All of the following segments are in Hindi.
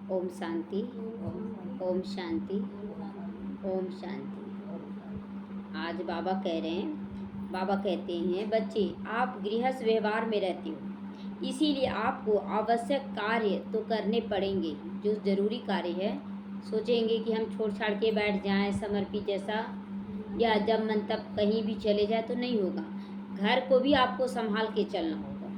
ओम शांति। ओम शांति। ओम शांति। आज बाबा कह रहे हैं, बाबा कहते हैं, बच्चे आप गृहस्थ व्यवहार में रहते हो, इसीलिए आपको आवश्यक कार्य तो करने पड़ेंगे। जो ज़रूरी कार्य है, सोचेंगे कि हम छोड़ छाड़ के बैठ जाएं समर्पित जैसा, या जब मन तब कहीं भी चले जाए तो नहीं होगा। घर को भी आपको संभाल के चलना होगा,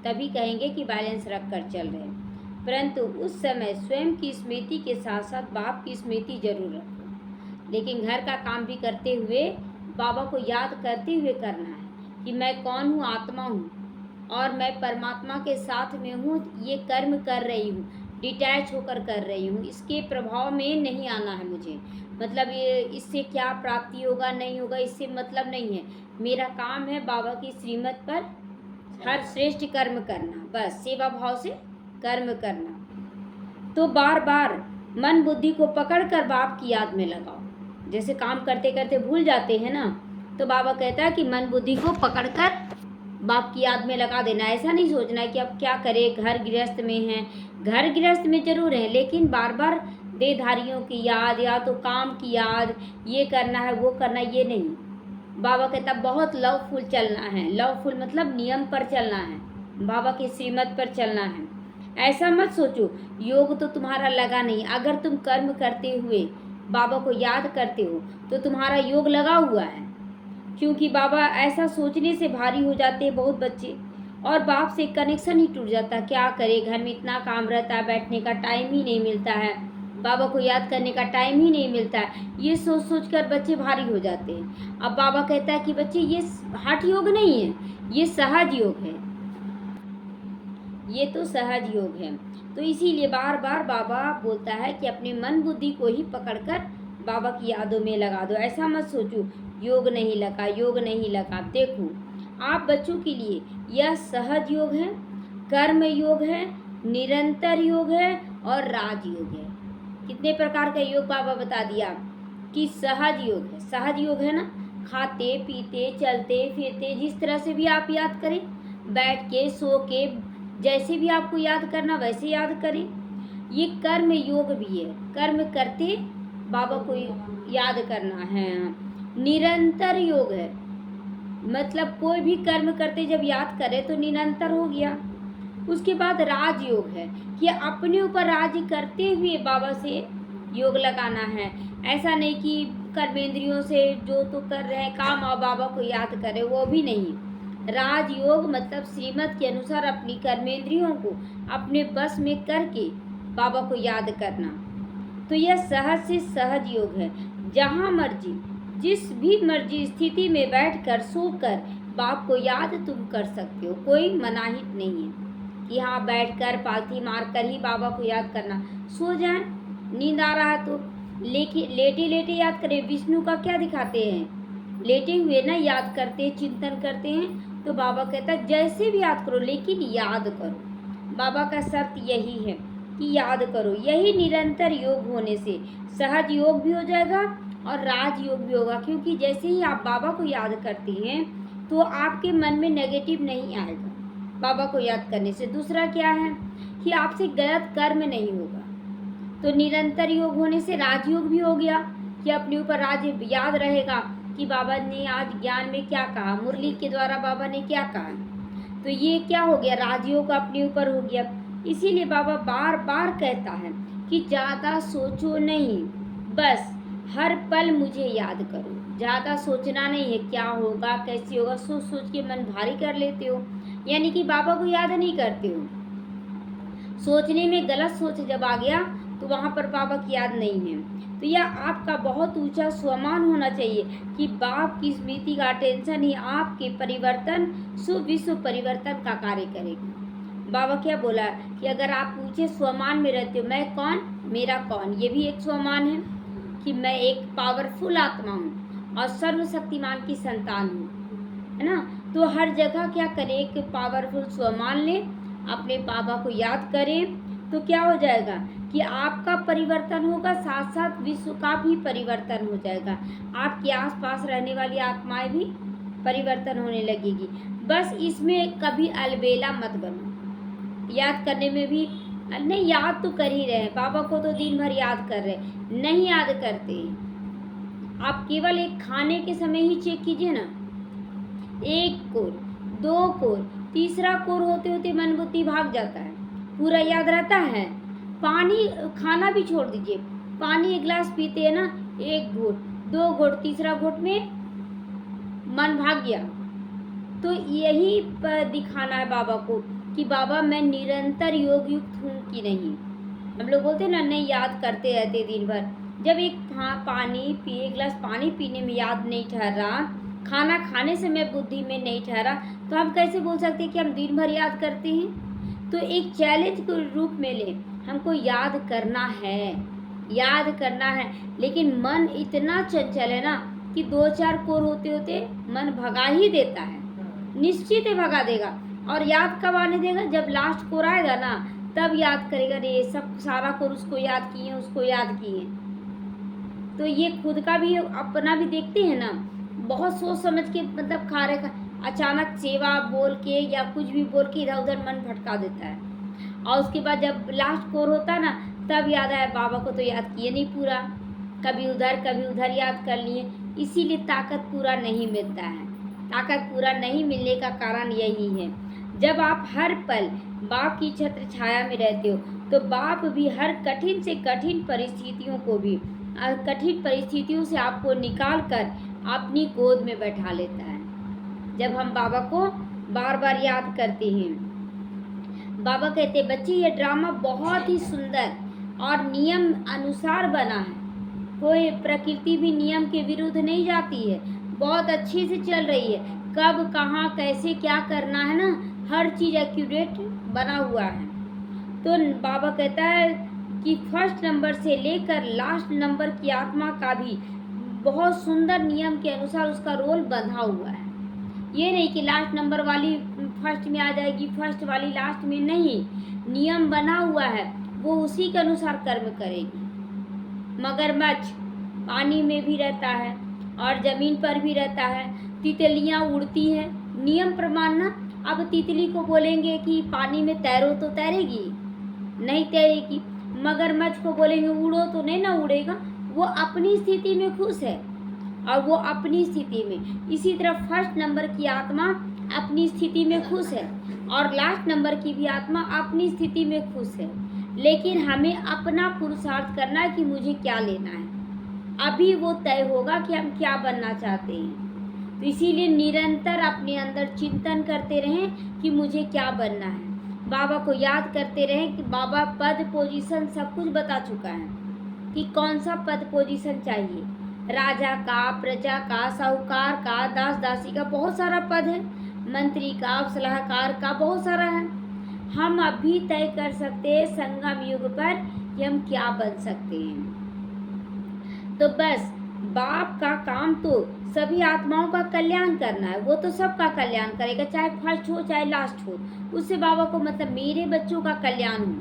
तभी कहेंगे कि बैलेंस रख कर चल रहे हैं। परंतु उस समय स्वयं की स्मृति के साथ साथ बाप की स्मृति जरूर रखो। लेकिन घर का काम भी करते हुए बाबा को याद करते हुए करना है कि मैं कौन हूँ, आत्मा हूँ और मैं परमात्मा के साथ में हूँ। ये कर्म कर रही हूँ, डिटैच होकर कर रही हूँ, इसके प्रभाव में नहीं आना है मुझे। मतलब ये इससे क्या प्राप्ति होगा नहीं होगा इससे मतलब नहीं है। मेरा काम है बाबा की श्रीमत पर हर श्रेष्ठ कर्म करना, बस सेवा भाव से कर्म करना। तो बार बार मन बुद्धि को पकड़कर बाप की याद में लगाओ। जैसे काम करते करते भूल जाते हैं ना, तो बाबा कहता है कि मन बुद्धि को पकड़कर बाप की याद में लगा देना। ऐसा नहीं सोचना है कि अब क्या करें, घर गृहस्थ में हैं। घर गृहस्थ में जरूर है, लेकिन बार बार देहधारियों की याद या तो काम की याद, ये करना है वो करना, ये नहीं। बाबा कहता बहुत लवफुल चलना है। लवफुल मतलब नियम पर चलना है, बाबा की श्रीमत पर चलना है। ऐसा मत सोचो योग तो तुम्हारा लगा नहीं। अगर तुम कर्म करते हुए बाबा को याद करते हो तो तुम्हारा योग लगा हुआ है। क्योंकि बाबा ऐसा सोचने से भारी हो जाते हैं बहुत बच्चे, और बाप से कनेक्शन ही टूट जाता। क्या करे, घर में इतना काम रहता है, बैठने का टाइम ही नहीं मिलता है, बाबा को याद करने का टाइम ही नहीं मिलता है। ये सोच सोच कर बच्चे भारी हो जाते हैं। अब बाबा कहता है कि बच्चे ये हठ योग नहीं है, ये सहज योग है, ये तो सहज योग है। तो इसीलिए बार बार बाबा बोलता है कि अपने मन बुद्धि को ही पकड़कर बाबा की यादों में लगा दो। ऐसा मत सोचो योग नहीं लगा, योग नहीं लगा। देखो आप बच्चों के लिए यह सहज योग है, कर्म योग है, निरंतर योग है और राजयोग है। कितने प्रकार का योग बाबा बता दिया कि सहज योग है। सहज योग है ना, खाते पीते चलते फिरते जिस तरह से भी आप याद करें, बैठ के सो के जैसे भी आपको याद करना वैसे याद करें। ये कर्म योग भी है, कर्म करते बाबा को याद करना है। निरंतर योग है, मतलब कोई भी कर्म करते जब याद करे तो निरंतर हो गया। उसके बाद राजयोग है कि अपने ऊपर राज करते हुए बाबा से योग लगाना है। ऐसा नहीं कि कर्मेंद्रियों से जो तो कर रहे हैं काम और बाबा को याद करे, वो भी नहीं। राजयोग मतलब श्रीमत के अनुसार अपनी कर्मेंद्रियों को अपने बस में करके बाबा को याद करना। तो यह सहज से सहज योग है। जहाँ मर्जी जिस भी मर्जी स्थिति में बैठकर सोकर बाप को याद तुम कर सकते हो, कोई मनाहित नहीं है कि हाँ बैठकर पालथी मार कर ही बाबा को याद करना। सो जाए, नींद आ रहा है तो लेटे लेटे याद करें। विष्णु का क्या दिखाते हैं, लेटे हुए ना याद करते चिंतन करते हैं। तो बाबा कहता है जैसे भी याद करो लेकिन याद करो। बाबा का शर्त यही है कि याद करो। यही निरंतर योग होने से सहज योग भी हो जाएगा और राजयोग भी होगा। क्योंकि जैसे ही आप बाबा को याद करते हैं तो आपके मन में नेगेटिव नहीं आएगा बाबा को याद करने से। दूसरा क्या है कि आपसे गलत कर्म नहीं होगा। तो निरंतर योग होने से राजयोग भी हो गया कि अपने ऊपर राज याद रहेगा कि बाबा ने आज ज्ञान में क्या कहा, मुरली के द्वारा बाबा ने क्या कहा। तो ये क्या हो गया, राजयोग अपने ऊपर हो गया। इसीलिए बाबा बार बार कहता है कि ज़्यादा सोचो नहीं, बस हर पल मुझे याद करो। ज़्यादा सोचना नहीं है क्या होगा कैसे होगा, सोच सोच के मन भारी कर लेते हो, यानी कि बाबा को याद नहीं करते हो। सोचने में गलत सोच जब आ गया तो वहाँ पर बाबा की याद नहीं है। तो यह आपका बहुत ऊंचा स्वमान होना चाहिए कि बाप की स्मृति का टेंशन ही आपके परिवर्तन सुविश्व परिवर्तन का कार्य करेगी। बाबा क्या बोला कि अगर आप ऊंचे स्वमान में रहते हो, मैं कौन मेरा कौन, ये भी एक स्वमान है कि मैं एक पावरफुल आत्मा हूँ और सर्वशक्तिमान की संतान हूँ, है ना। तो हर जगह क्या करें, एक पावरफुल स्वमान लें, अपने बाबा को याद करें। तो क्या हो जाएगा कि आपका परिवर्तन होगा, साथ साथ विश्व का भी परिवर्तन हो जाएगा। आपके आसपास रहने वाली आत्माएं भी परिवर्तन होने लगेगी। बस इसमें कभी अलबेला मत बनो। याद करने में भी नहीं, याद तो कर ही रहे हैं, बाबा को तो दिन भर याद कर रहे हैं, नहीं याद करते। आप केवल एक खाने के समय ही चेक कीजिए ना, 1 कोर, 2 कोर, तीसरा कोर होते होते मन बुद्धि भाग जाता है, पूरा याद रहता है। पानी, खाना भी छोड़ दीजिए, पानी 1 गिलास पीते हैं ना, 1 घूंट, 2 घूंट, तीसरा घूंट में मन भाग गया। तो यही दिखाना है बाबा को कि बाबा मैं निरंतर योग युक्त हूँ कि नहीं। हम लोग बोलते हैं ना, नहीं याद करते रहते दिन भर। जब एक गिलास पानी पीने में याद नहीं ठहरा, खाना खाने से मैं बुद्धि में नहीं ठहरा, तो हम कैसे बोल सकते हैं कि हम दिन भर याद करते हैं। तो एक चैलेंज के रूप में लें, हमको याद करना है, लेकिन मन इतना चंचल है ना कि 2-4 कोर होते होते मन भगा ही देता है, निश्चित है भगा देगा। और याद कब आने देगा, जब लास्ट कोर आएगा ना, तब याद करेगा, रे सब सारा कोर उसको याद किए। तो ये खुद का भी, अपना भी देखते हैं ना, बहुत सोच समझ के मतलब खा रहे, अचानक सेवा बोल के या कुछ भी बोल के इधर उधर मन भटका देता है। और उसके बाद जब लास्ट कोर होता ना, तब याद आया बाबा को तो याद किए नहीं पूरा, कभी उधर याद कर लिए। इसीलिए ताकत पूरा नहीं मिलता है। ताकत पूरा नहीं मिलने का कारण यही है, जब आप हर पल बाप की छत्र छाया में रहते हो, तो बाप भी हर कठिन से कठिन परिस्थितियों से आपको निकाल कर अपनी गोद में बैठा लेता है। जब हम बाबा को बार बार याद करते हैं, बाबा कहते हैं, बच्चे ये ड्रामा बहुत ही सुंदर और नियम अनुसार बना है, कोई प्रकृति भी नियम के विरुद्ध नहीं जाती है, बहुत अच्छे से चल रही है। कब कहाँ कैसे क्या करना है ना, हर चीज़ एक्यूरेट बना हुआ है। तो बाबा कहता है कि फर्स्ट नंबर से लेकर लास्ट नंबर की आत्मा का भी बहुत सुंदर नियम के अनुसार उसका रोल बंधा हुआ है। ये नहीं कि लास्ट नंबर वाली फर्स्ट में आ जाएगी, फर्स्ट वाली लास्ट में, नहीं, नियम बना हुआ है, वो उसी के अनुसार कर्म करेगी। मगरमच्छ पानी में भी रहता है और ज़मीन पर भी रहता है, तितलियाँ उड़ती हैं, नियम प्रमाण ना। अब तितली को बोलेंगे कि पानी में तैरो तो तैरेगी, नहीं तैरेगी। मगरमच्छ को बोलेंगे उड़ो तो नहीं ना उड़ेगा, वो अपनी स्थिति में खुश है और वो अपनी स्थिति में। इसी तरह फर्स्ट नंबर की आत्मा अपनी स्थिति में खुश है और लास्ट नंबर की भी आत्मा अपनी स्थिति में खुश है, लेकिन हमें अपना पुरुषार्थ करना है कि मुझे क्या लेना है। अभी वो तय होगा कि हम क्या बनना चाहते हैं। तो इसीलिए निरंतर अपने अंदर चिंतन करते रहें कि मुझे क्या बनना है। बाबा को याद करते रहें कि बाबा पद पोजीशन सब कुछ बता चुका है कि कौन सा पद पोजीशन चाहिए, राजा का, प्रजा का, साहूकार का, दास दासी का, बहुत सारा पद है, मंत्री का, सलाहकार का, बहुत सारा है। हम अभी तय कर सकते हैं संगम युग पर कि हम क्या बन सकते हैं। तो बस बाप का काम तो सभी आत्माओं का कल्याण करना है, वो तो सबका कल्याण करेगा, चाहे फर्स्ट हो चाहे लास्ट हो, उससे बाबा को मतलब मेरे बच्चों का कल्याण हो,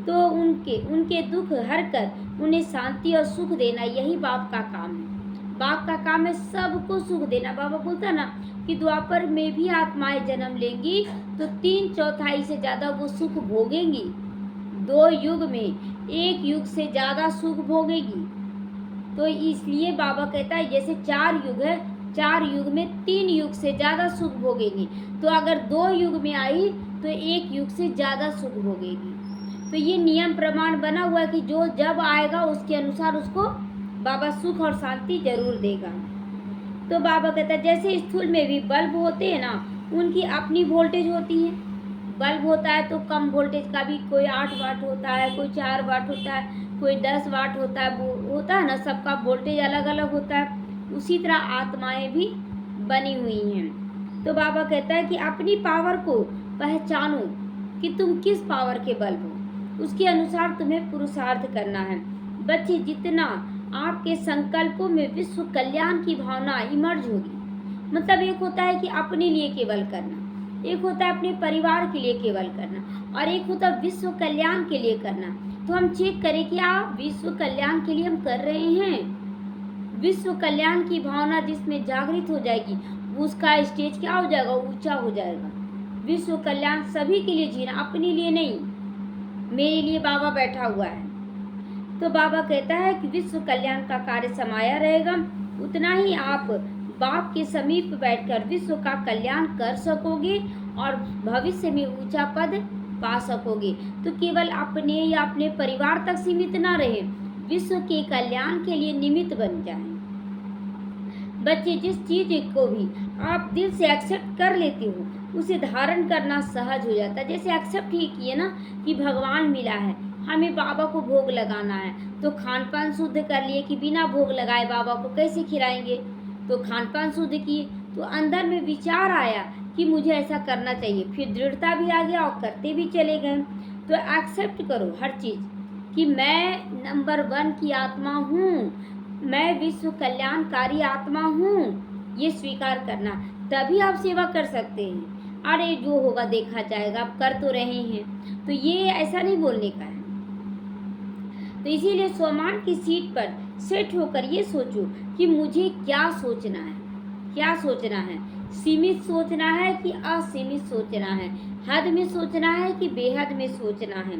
तो उनके दुख हर कर उन्हें शांति और सुख देना, यही बाप का काम है। बाप का काम है सबको सुख देना। बाबा बोलता है ना कि द्वापर में भी आत्माएं जन्म लेंगी तो 3/4 से ज़्यादा वो सुख भोगेंगी, 2 युग में 1 युग से ज़्यादा सुख भोगेगी। तो इसलिए बाबा कहता है जैसे 4 युग है, 4 युग में 3 युग से ज़्यादा सुख भोगेगी, तो अगर 2 युग में आई तो 1 युग से ज़्यादा सुख भोगेगी। तो ये नियम प्रमाण बना हुआ है कि जो जब आएगा उसके अनुसार उसको बाबा सुख और शांति जरूर देगा। तो बाबा कहता है जैसे स्थूल में भी बल्ब होते हैं ना, उनकी अपनी वोल्टेज होती है। बल्ब होता है तो कम वोल्टेज का भी, कोई 8 वाट होता है, कोई 4 वाट होता है, कोई 10 वाट होता है, वो होता है ना, सबका वोल्टेज अलग अलग होता है। उसी तरह आत्माएं भी बनी हुई हैं। तो बाबा कहता है कि अपनी पावर को पहचानो कि तुम किस पावर के बल्ब हो, उसके अनुसार तुम्हें पुरुषार्थ करना है। बच्चे जितना आपके संकल्पों में विश्व कल्याण की भावना इमर्ज होगी, मतलब एक होता है कि अपने लिए केवल करना, एक होता है अपने परिवार के लिए केवल करना, और एक होता है विश्व कल्याण के लिए करना। तो हम चेक करें कि आप विश्व कल्याण के लिए हम कर रहे हैं। विश्व कल्याण की भावना जिसमें जागृत हो जाएगी, उसका स्टेज क्या हो जाएगा, ऊंचा हो जाएगा। विश्व कल्याण सभी के लिए जीना, अपने लिए नहीं। मेरे लिए बाबा बैठा हुआ है। तो बाबा कहता है कि विश्व कल्याण का कार्य समाया रहेगा, उतना ही आप बाप के समीप बैठकर विश्व का कल्याण कर सकोगे और भविष्य में ऊंचा पद पा सकोगे। तो केवल अपने या अपने परिवार तक सीमित ना रहे, विश्व के कल्याण के लिए निमित्त बन जाए। बच्चे, जिस चीज को भी आप दिल से एक्सेप्ट कर लेते हो उसे धारण करना सहज हो जाता है। जैसे एक्सेप्ट ही किए ना कि भगवान मिला है, हमें बाबा को भोग लगाना है, तो खान पान शुद्ध कर लिए कि बिना भोग लगाए बाबा को कैसे खिलाएंगे। तो खान पान शुद्ध किए, तो अंदर में विचार आया कि मुझे ऐसा करना चाहिए, फिर दृढ़ता भी आ गया और करते भी चले गए। तो एक्सेप्ट करो हर चीज़ कि मैं नंबर 1 की आत्मा हूँ, मैं विश्व कल्याणकारी आत्मा हूँ, ये स्वीकार करना, तभी आप सेवा कर सकते हैं। अरे जो होगा देखा जाएगा, आप कर तो रहे हैं, तो ये ऐसा नहीं बोलने का है। तो इसीलिए स्वमान की सीट पर सेट होकर ये सोचो कि मुझे क्या सोचना है, क्या सोचना है, सीमित सोचना है कि असीमित सोचना है, हद में सोचना है कि बेहद में सोचना है।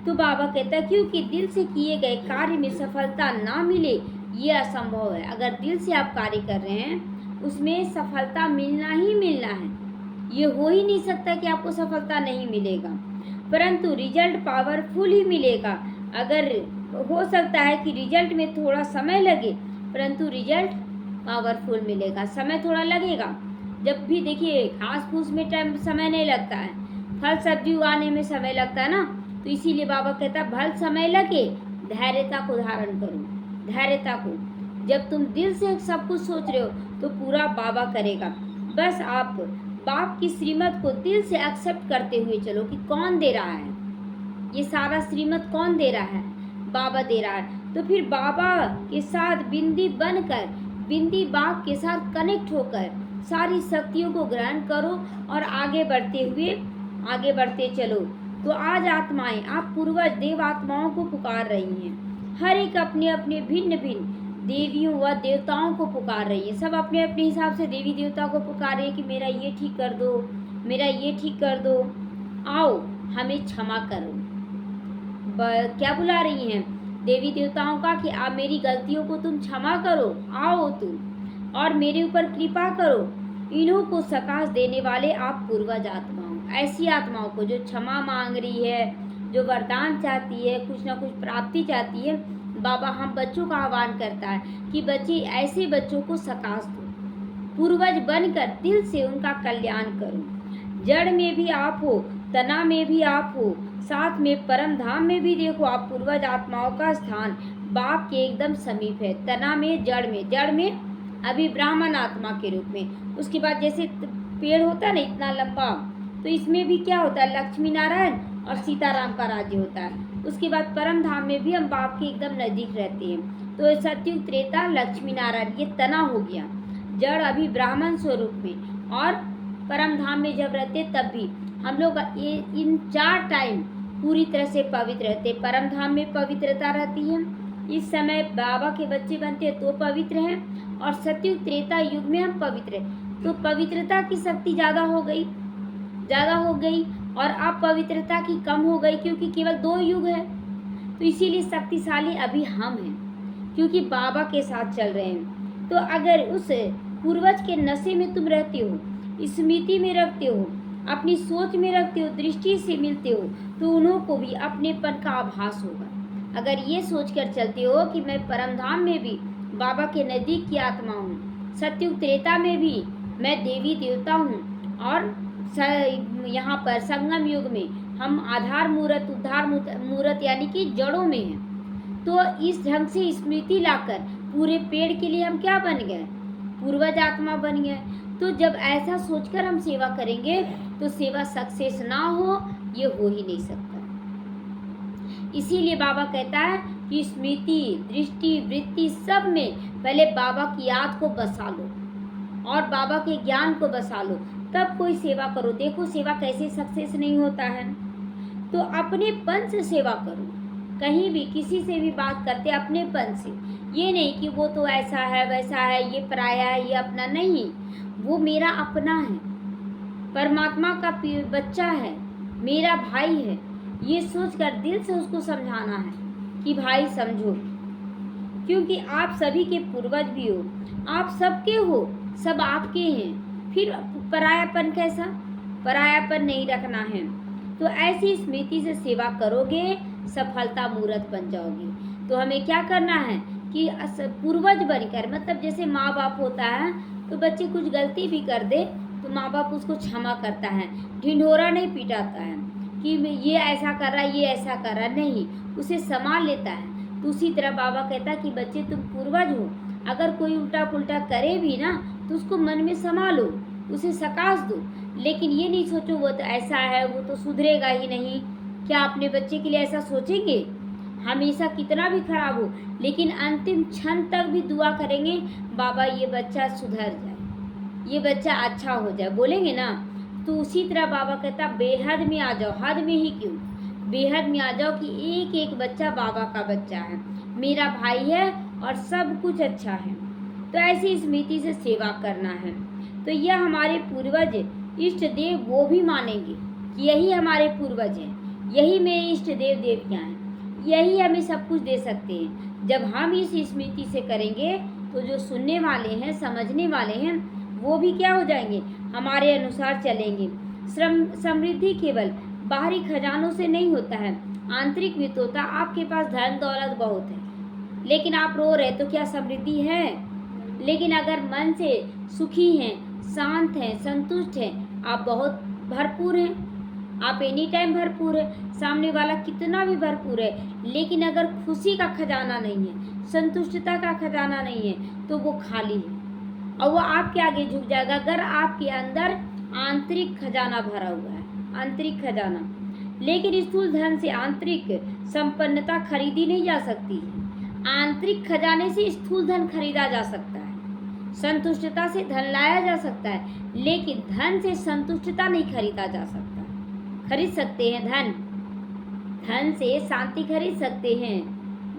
तो बाबा कहता है क्योंकि दिल से किए गए कार्य में सफलता ना मिले ये असंभव है। अगर दिल से आप कार्य कर रहे हैं उसमें सफलता मिलना ही मिलना है, ये हो ही नहीं सकता कि आपको सफलता नहीं मिलेगा, परंतु रिजल्ट पावरफुल ही मिलेगा। अगर हो सकता है कि रिजल्ट में थोड़ा समय लगे, परंतु रिजल्ट पावरफुल मिलेगा। समय थोड़ा लगेगा, जब भी देखिए घास फूस में टाइम समय नहीं लगता है, फल सब्जी उगाने में समय लगता है ना। तो इसीलिए बाबा कहता है भल समय लगे धैर्यता को धारण करो, धैर्यता को। जब तुम दिल से सब कुछ सोच रहे हो तो पूरा बाबा करेगा। बस आप बाप की श्रीमत को दिल से एक्सेप्ट करते हुए चलो कि कौन दे रहा है, ये सारा श्रीमत कौन दे रहा है, बाबा दे रहा है। तो फिर बाबा के साथ बिंदी बनकर, बिंदी बाप के साथ कनेक्ट होकर सारी शक्तियों को ग्रहण करो और आगे बढ़ते चलो। तो आज आत्माएं, आप पूर्वज देव आत्माओं को पुकार रही हैं, हर एक अपने अपने भिन्न भिन्न देवियों व देवताओं को पुकार रही है। सब अपने अपने हिसाब से देवी देवता को पुकार रही है कि मेरा ये ठीक कर दो, मेरा ये ठीक कर दो, आओ हमें क्षमा करो। क्या बुला रही हैं देवी देवताओं का कि आप मेरी गलतियों को तुम क्षमा करो, आओ तुम और मेरे ऊपर कृपा करो। इन्हों को सकाश देने वाले आप पूर्वज आत्माओं, ऐसी आत्माओं को जो क्षमा मांग रही है, जो वरदान चाहती है, कुछ ना कुछ प्राप्ति चाहती है। बाबा हम बच्चों का आह्वान करता है कि बच्चे, ऐसे बच्चों को सकाश दो, पूर्वज बनकर दिल से उनका कल्याण करो। जड़ में भी आप हो, तना में भी आप हो, साथ में परम धाम में भी देखो आप पूर्वज आत्माओं का स्थान बाप के एकदम समीप है। तना में, जड़ में अभी ब्राह्मण आत्मा के रूप में। उसके बाद जैसे पेड़ होता है ना इतना लंबा, तो इसमें भी क्या होता है, लक्ष्मी नारायण और सीताराम का राज्य होता है। उसके बाद परम धाम में भी हम बाप के एकदम नज़दीक रहते हैं। तो सतयुग त्रेता लक्ष्मी नारायण ये तना हो गया, जड़ अभी ब्राह्मण स्वरूप में, और परम धाम में जब रहते तब भी हम लोग इन 4 टाइम पूरी तरह से पवित्र रहते। परम धाम में पवित्रता रहती है, इस समय बाबा के बच्चे बनते हैं तो पवित्र हैं, और सतयुग त्रेता युग में हम पवित्र हैं। तो पवित्रता की शक्ति ज़्यादा हो गई और अपवित्रता की कम हो गई, क्योंकि केवल 2 युग है। तो इसीलिए शक्तिशाली अभी हम हैं, क्योंकि बाबा के साथ चल रहे हैं। तो अगर उस पूर्वज के नशे में तुम रहते हो, स्मृति में रखते हो, अपनी सोच में रखते हो, दृष्टि से मिलते हो, तो उन्हों को भी अपनेपन का आभास होगा। अगर ये सोचकर चलते हो कि मैं परम धाम में भी बाबा के नज़दीक की आत्मा हूँ, सतयुग त्रेता में भी मैं देवी देवता हूँ, और यहाँ पर संगम युग में हम आधार मूर्त, उद्धार मूर्त यानी कि जड़ों में हैं। तो इस ढंग से स्मृति लाकर पूरे पेड़ के लिए हम क्या बन गए, पूर्वज आत्मा बन गए। तो जब ऐसा सोचकर हम सेवा करेंगे तो सेवा सक्सेस ना हो, ये हो ही नहीं सकता। इसीलिए बाबा कहता है कि स्मृति, दृष्टि, वृत्ति सब में पहले बाबा की याद को बसा लो और बाबा के ज्ञान को बसा लो, तब कोई सेवा करो। देखो सेवा कैसे सक्सेस नहीं होता है। तो अपने पन से सेवा करो, कहीं भी किसी से भी बात करते अपने पन से, ये नहीं कि वो तो ऐसा है वैसा है, ये पराया है, ये अपना नहीं, वो मेरा अपना है, परमात्मा का बच्चा है, मेरा भाई है, ये सोचकर दिल से उसको समझाना है कि भाई समझो, क्योंकि आप सभी के पूर्वज भी हो, आप सबके हो, सब आपके हैं। फिर परायापन कैसा? परायापन नहीं रखना है। तो ऐसी स्मृति से सेवा करोगे, सफलता मूर्त बन जाओगी। तो हमें क्या करना है कि पूर्वज बनकर, मतलब जैसे माँ बाप होता है तो बच्चे कुछ गलती भी कर दे तो माँ बाप उसको क्षमा करता है, ढिंढोरा नहीं पिटाता है कि ये ऐसा कर रहा है, ये ऐसा कर रहा है, नहीं, उसे संभाल लेता है। तो उसी तरह बाबा कहता है कि बच्चे तुम पूर्वज हो, अगर कोई उल्टा पुल्टा करे भी ना तो उसको मन में संभालो, उसे सकाश दो, लेकिन ये नहीं सोचो वो तो ऐसा है, वो तो सुधरेगा ही नहीं। क्या अपने बच्चे के लिए ऐसा सोचेंगे? हमेशा कितना भी खराब हो, लेकिन अंतिम क्षण तक भी दुआ करेंगे, बाबा ये बच्चा सुधर जाए, ये बच्चा अच्छा हो जाए, बोलेंगे ना। तो उसी तरह बाबा कहता बेहद में आ जाओ, हद में ही क्यों, बेहद में आ जाओ कि एक एक बच्चा बाबा का बच्चा है, मेरा भाई है और सब कुछ अच्छा है। तो ऐसी स्मृति से सेवा करना है। तो यह हमारे पूर्वज इष्ट देव वो भी मानेंगे कि यही हमारे पूर्वज हैं, यही मेरे इष्ट देव देवियाँ हैं, यही हमें सब कुछ दे सकते हैं। जब हम इस स्मृति से करेंगे तो जो सुनने वाले हैं, समझने वाले हैं, वो भी क्या हो जाएंगे, हमारे अनुसार चलेंगे। समृद्धि केवल बाहरी खजानों से नहीं होता है, आंतरिक भी तो होता। आपके पास धन दौलत बहुत है लेकिन आप रो रहे तो क्या समृद्धि है? लेकिन अगर मन से सुखी हैं, शांत हैं, संतुष्ट हैं, आप बहुत भरपूर हैं, आप एनी टाइम भरपूर है, सामने वाला कितना भी भरपूर है, लेकिन अगर खुशी का खजाना नहीं है, संतुष्टता का खजाना नहीं है तो वो खाली है और वो आपके आगे झुक जाएगा। अगर आपके अंदर आंतरिक खजाना भरा हुआ है, आंतरिक खजाना, लेकिन स्थूल धन से आंतरिक संपन्नता खरीदी नहीं जा सकती है। आंतरिक खजाने से स्थूल धन खरीदा जा सकता है, संतुष्टता से धन लाया जा सकता है, लेकिन धन से संतुष्टता नहीं खरीदा जा सकता। खरीद सकते हैं धन, धन से शांति खरीद सकते हैं,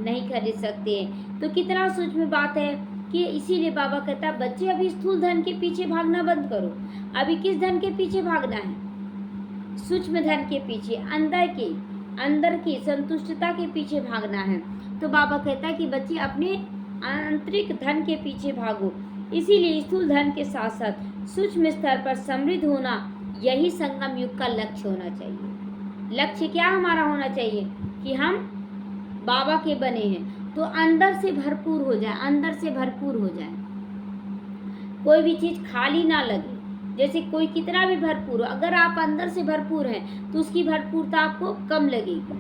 नहीं खरीद सकते हैं। तो कितना सूक्ष्म बात है कि इसीलिए बाबा कहता बच्चे अभी स्थूल धन के पीछे भागना बंद करो। अभी किस धन के पीछे भागना है? सूक्ष्म धन के पीछे, अंदर की संतुष्टता के पीछे भागना है। तो बाबा कहता है कि बच्चे अपने आंतरिक धन के पीछे भागो। इसीलिए स्थूल धन के साथ साथ सूक्ष्म स्तर पर समृद्ध होना, यही संगम युग का लक्ष्य होना चाहिए। लक्ष्य क्या हमारा होना चाहिए कि हम बाबा के बने हैं तो अंदर से भरपूर हो जाए, अंदर से भरपूर हो जाए, कोई भी चीज़ खाली ना लगे। जैसे कोई कितना भी भरपूर हो, अगर आप अंदर से भरपूर हैं तो उसकी भरपूरता आपको कम लगेगी,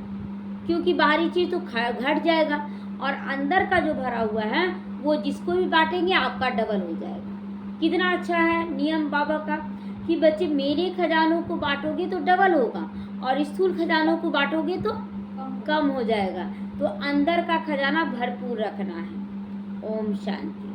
क्योंकि बाहरी चीज़ तो घट जाएगा और अंदर का जो भरा हुआ है वो जिसको भी बांटेंगे आपका डबल हो जाएगा। कितना अच्छा है नियम बाबा का कि बच्चे मेरे खजानों को बांटोगे तो डबल होगा और स्थूल खजानों को बांटोगे तो कम हो जाएगा। तो अंदर का खजाना भरपूर रखना है। ओम शांति।